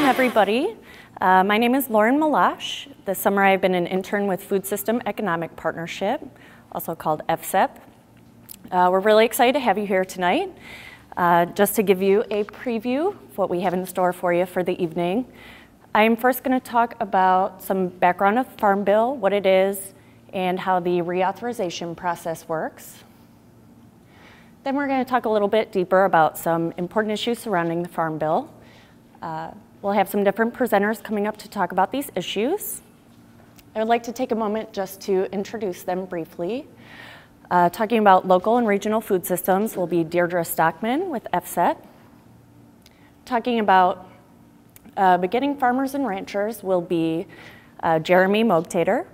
everybody. My name is Lauren Malash. This summer I've been an intern with Food System Economic Partnership, also called FSEP. We're really excited to have you here tonight. Just to give you a preview of what we have in store for you for the evening, I'm first going to talk about some background of Farm Bill, what it is, and how the reauthorization process works. Then we're going to talk a little bit deeper about some important issues surrounding the Farm Bill. We'll have some different presenters coming up to talk about these issues. I would like to take a moment just to introduce them briefly. Talking about local and regional food systems will be Deirdre Stockman with FSET. Talking about beginning farmers and ranchers will be Jeremy Mogtater,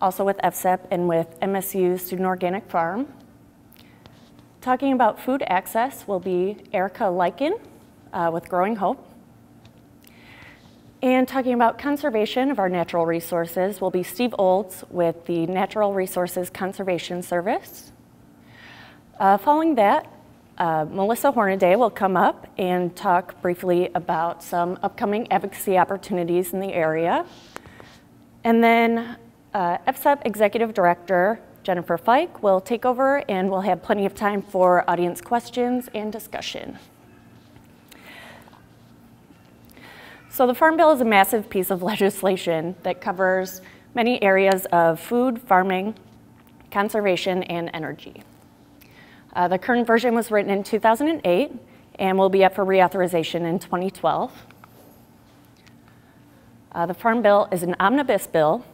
also with FSEP and with MSU Student Organic Farm. Talking about food access will be Erica Lykin with Growing Hope. And talking about conservation of our natural resources will be Steve Olds with the Natural Resources Conservation Service. Following that, Melissa Hornaday will come up and talk briefly about some upcoming advocacy opportunities in the area. And then FSEP Executive Director Jennifer Fike will take over, and we'll have plenty of time for audience questions and discussion. So the Farm Bill is a massive piece of legislation that covers many areas of food, farming, conservation, and energy. The current version was written in 2008 and will be up for reauthorization in 2012. The Farm Bill is an omnibus bill,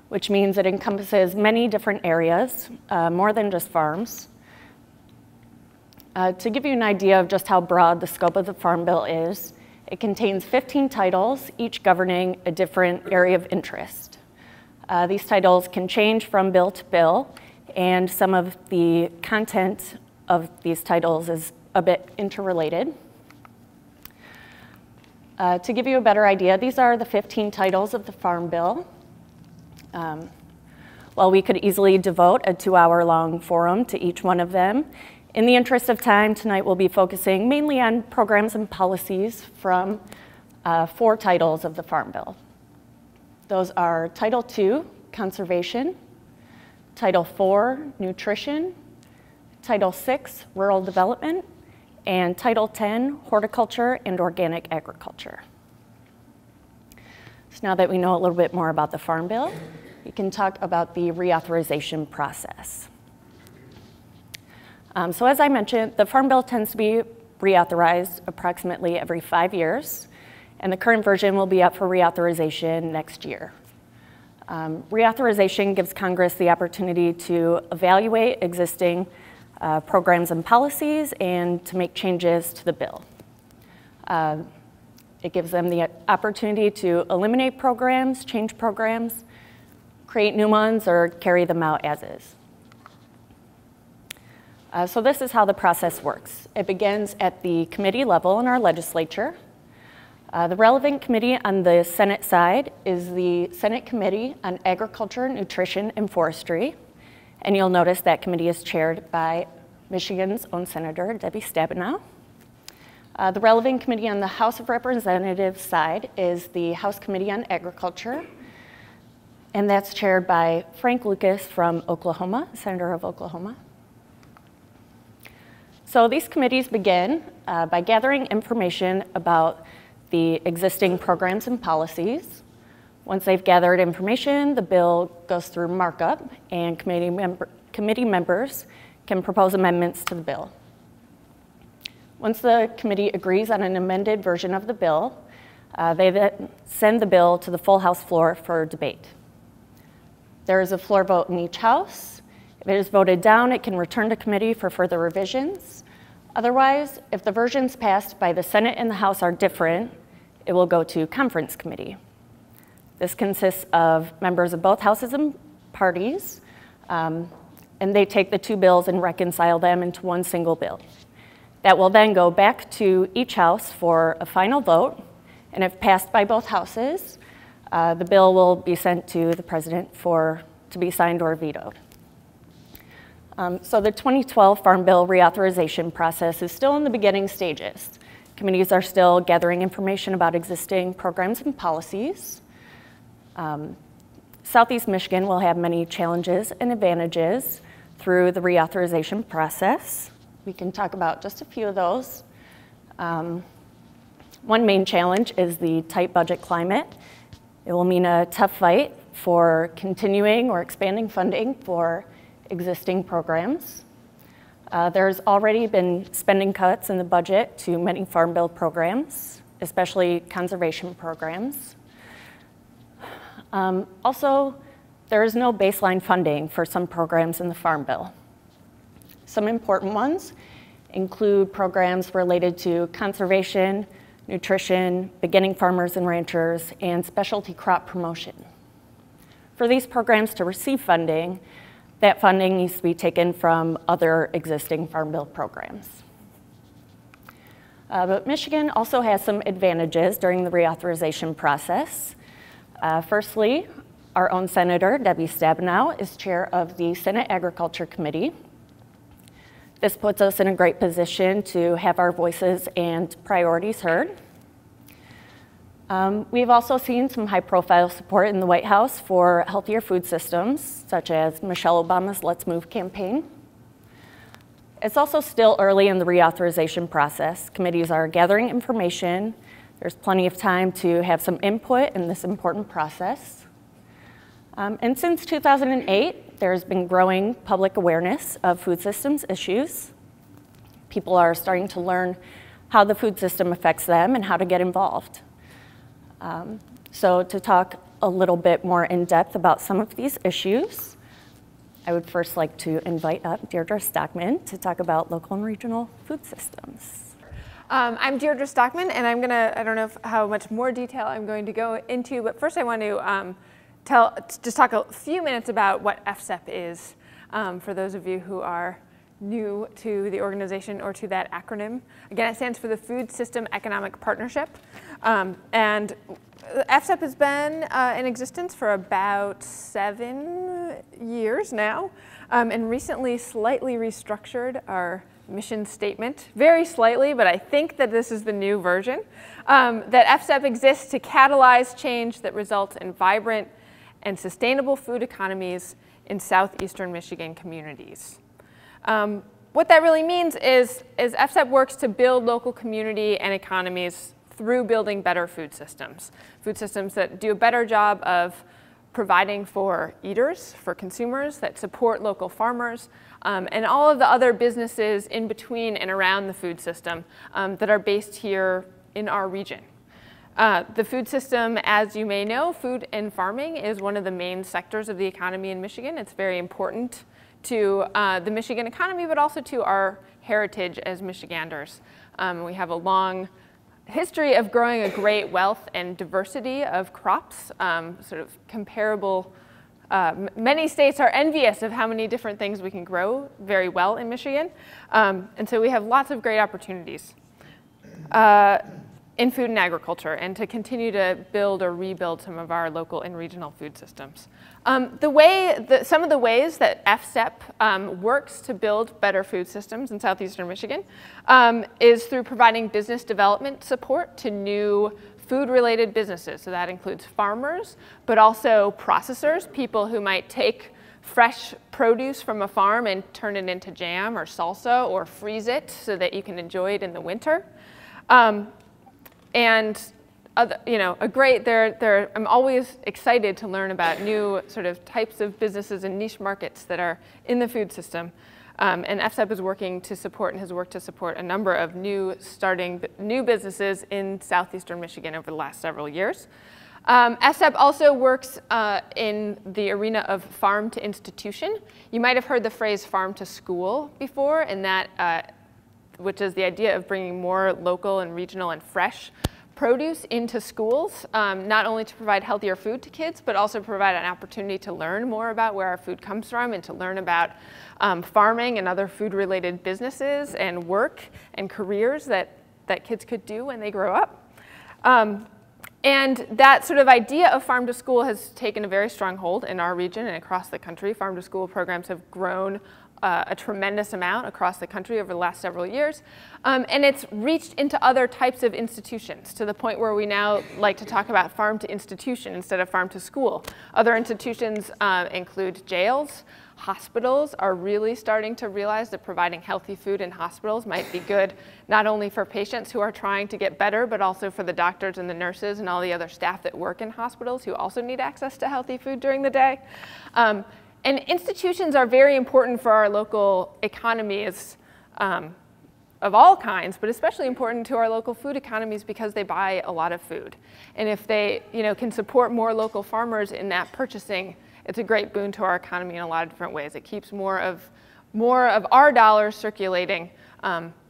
which means it encompasses many different areas, more than just farms. To give you an idea of just how broad the scope of the Farm Bill is, it contains 15 titles, each governing a different area of interest. These titles can change from bill to bill, and some of the content of these titles is a bit interrelated. To give you a better idea, these are the 15 titles of the Farm Bill. While we could easily devote a 2-hour-long forum to each one of them, in the interest of time, tonight we'll be focusing mainly on programs and policies from 4 titles of the Farm Bill. Those are Title II, Conservation, Title IV, Nutrition, Title VI, Rural Development, and Title X, Horticulture and Organic Agriculture. So now that we know a little bit more about the Farm Bill, we can talk about the reauthorization process. So as I mentioned, the Farm Bill tends to be reauthorized approximately every 5 years, and the current version will be up for reauthorization next year. Reauthorization gives Congress the opportunity to evaluate existing programs and policies and to make changes to the bill. It gives them the opportunity to eliminate programs, change programs, create new ones, or carry them out as is. So this is how the process works. It begins at the committee level in our legislature. The relevant committee on the Senate side is the Senate Committee on Agriculture, Nutrition, and Forestry. And you'll notice that committee is chaired by Michigan's own Senator Debbie Stabenow. The relevant committee on the House of Representatives side is the House Committee on Agriculture. And that's chaired by Frank Lucas from Oklahoma, Senator of Oklahoma. So these committees begin by gathering information about the existing programs and policies. Once they've gathered information, the bill goes through markup, and committee members can propose amendments to the bill. Once the committee agrees on an amended version of the bill, they then send the bill to the full House floor for debate. There is a floor vote in each House. If it is voted down, it can return to committee for further revisions. Otherwise, if the versions passed by the Senate and the House are different, it will go to conference committee. This consists of members of both houses and parties, and they take the 2 bills and reconcile them into one single bill. That will then go back to each House for a final vote, and if passed by both houses, the bill will be sent to the President to be signed or vetoed. So the 2012 Farm Bill reauthorization process is still in the beginning stages. Committees are still gathering information about existing programs and policies. Southeast Michigan will have many challenges and advantages through the reauthorization process. We can talk about just a few of those. One main challenge is the tight budget climate. It will mean a tough fight for continuing or expanding funding for existing programs. There's already been spending cuts in the budget to many Farm Bill programs, especially conservation programs. Also, there is no baseline funding for some programs in the Farm Bill. Some important ones include programs related to conservation, nutrition, beginning farmers and ranchers, and specialty crop promotion. For these programs to receive funding, that funding needs to be taken from other existing Farm Bill programs. But Michigan also has some advantages during the reauthorization process. Firstly, our own Senator, Debbie Stabenow, is chair of the Senate Agriculture Committee. This puts us in a great position to have our voices and priorities heard. We've also seen some high-profile support in the White House for healthier food systems, such as Michelle Obama's Let's Move campaign. It's also still early in the reauthorization process. Committees are gathering information. There's plenty of time to have some input in this important process. And since 2008, there's been growing public awareness of food systems issues. People are starting to learn how the food system affects them and how to get involved. So to talk a little bit more in depth about some of these issues, I would first like to invite up Deirdre Stockman to talk about local and regional food systems. I'm Deirdre Stockman, and I don't know how much more detail I'm going to go into, but first I want to just talk a few minutes about what FSEP is for those of you who are new to the organization or to that acronym. Again, it stands for the Food System Economic Partnership. And FSEP has been in existence for about 7 years now, and recently slightly restructured our mission statement, very slightly, but I think that this is the new version, that FSEP exists to catalyze change that results in vibrant and sustainable food economies in southeastern Michigan communities. What that really means is FSEP works to build local community and economies through building better food systems that do a better job of providing for eaters, for consumers, that support local farmers, and all of the other businesses in between and around the food system that are based here in our region. The food system, as you may know, food and farming is one of the main sectors of the economy in Michigan. It's very important to the Michigan economy, but also to our heritage as Michiganders. We have a long history of growing a great wealth and diversity of crops, sort of comparable. Many states are envious of how many different things we can grow very well in Michigan. And so we have lots of great opportunities in food and agriculture, and to continue to build or rebuild some of our local and regional food systems. Some of the ways that FSEP works to build better food systems in southeastern Michigan is through providing business development support to new food-related businesses. So that includes farmers, but also processors, people who might take fresh produce from a farm and turn it into jam or salsa, or freeze it so that you can enjoy it in the winter. And other, I'm always excited to learn about new sort of types of businesses and niche markets that are in the food system. And FSEP is working to support and has worked to support a number of new businesses in southeastern Michigan over the last several years. FSEP also works in the arena of farm to institution. You might have heard the phrase farm to school before, and that which is the idea of bringing more local and regional and fresh produce into schools, not only to provide healthier food to kids, but also provide an opportunity to learn more about where our food comes from and to learn about farming and other food-related businesses and work and careers that kids could do when they grow up. And that sort of idea of farm to school has taken a very strong hold in our region and across the country. Farm to school programs have grown a tremendous amount across the country over the last several years. And it's reached into other types of institutions to the point where we now like to talk about farm to institution instead of farm to school. Other institutions include jails. Hospitals are really starting to realize that providing healthy food in hospitals might be good not only for patients who are trying to get better, but also for the doctors and the nurses and all the other staff that work in hospitals who also need access to healthy food during the day. And institutions are very important for our local economies of all kinds, but especially important to our local food economies because they buy a lot of food. And if they can support more local farmers in that purchasing, it's a great boon to our economy in a lot of different ways. It keeps more of our dollars circulating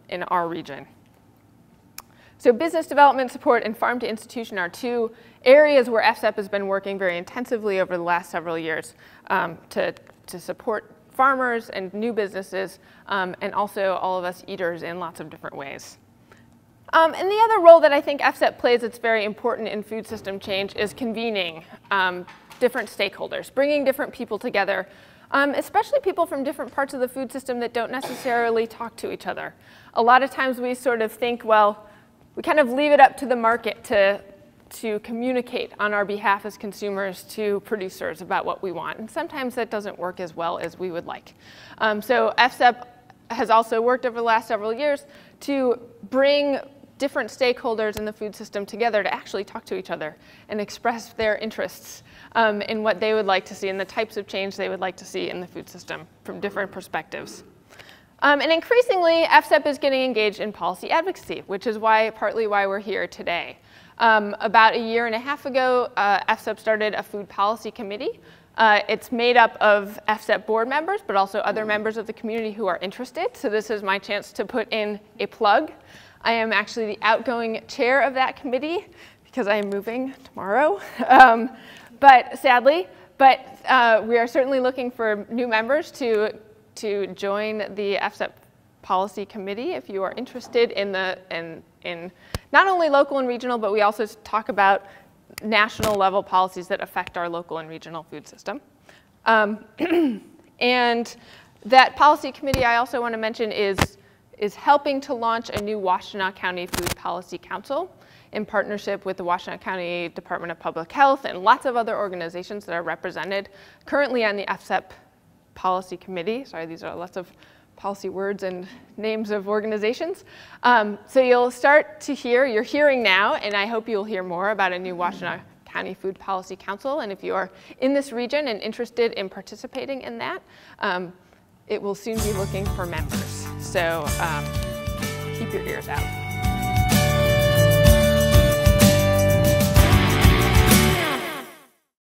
in our region. So business development support and farm to institution are two areas where FSEP has been working very intensively over the last several years to support farmers and new businesses, and also all of us eaters in lots of different ways. And the other role that I think FSEP plays that's very important in food system change is convening different stakeholders, bringing different people together, especially people from different parts of the food system that don't necessarily talk to each other. A lot of times we sort of think, well, we kind of leave it up to the market to communicate on our behalf as consumers to producers about what we want. And sometimes that doesn't work as well as we would like. So FSEP has also worked over the last several years to bring different stakeholders in the food system together to actually talk to each other and express their interests in what they would like to see and the types of change they would like to see in the food system from different perspectives. And increasingly, FSEP is getting engaged in policy advocacy, which is partly why we're here today. About a year and a half ago, FSEP started a food policy committee. It's made up of FSEP board members, but also other members of the community who are interested. So this is my chance to put in a plug. I am actually the outgoing chair of that committee because I am moving tomorrow, sadly. But we are certainly looking for new members to join the FSEP policy committee if you are interested in not only local and regional, but we also talk about national level policies that affect our local and regional food system. And that policy committee I also want to mention is helping to launch a new Washtenaw County Food Policy Council in partnership with the Washtenaw County Department of Public Health and lots of other organizations that are represented currently on the FSEP Policy Committee. Sorry, these are lots of policy words and names of organizations. So you'll start to hear, you're hearing now, and I hope you'll hear more about a new Washtenaw County Food Policy Council. And if you are in this region and interested in participating in that, it will soon be looking for members. So keep your ears out.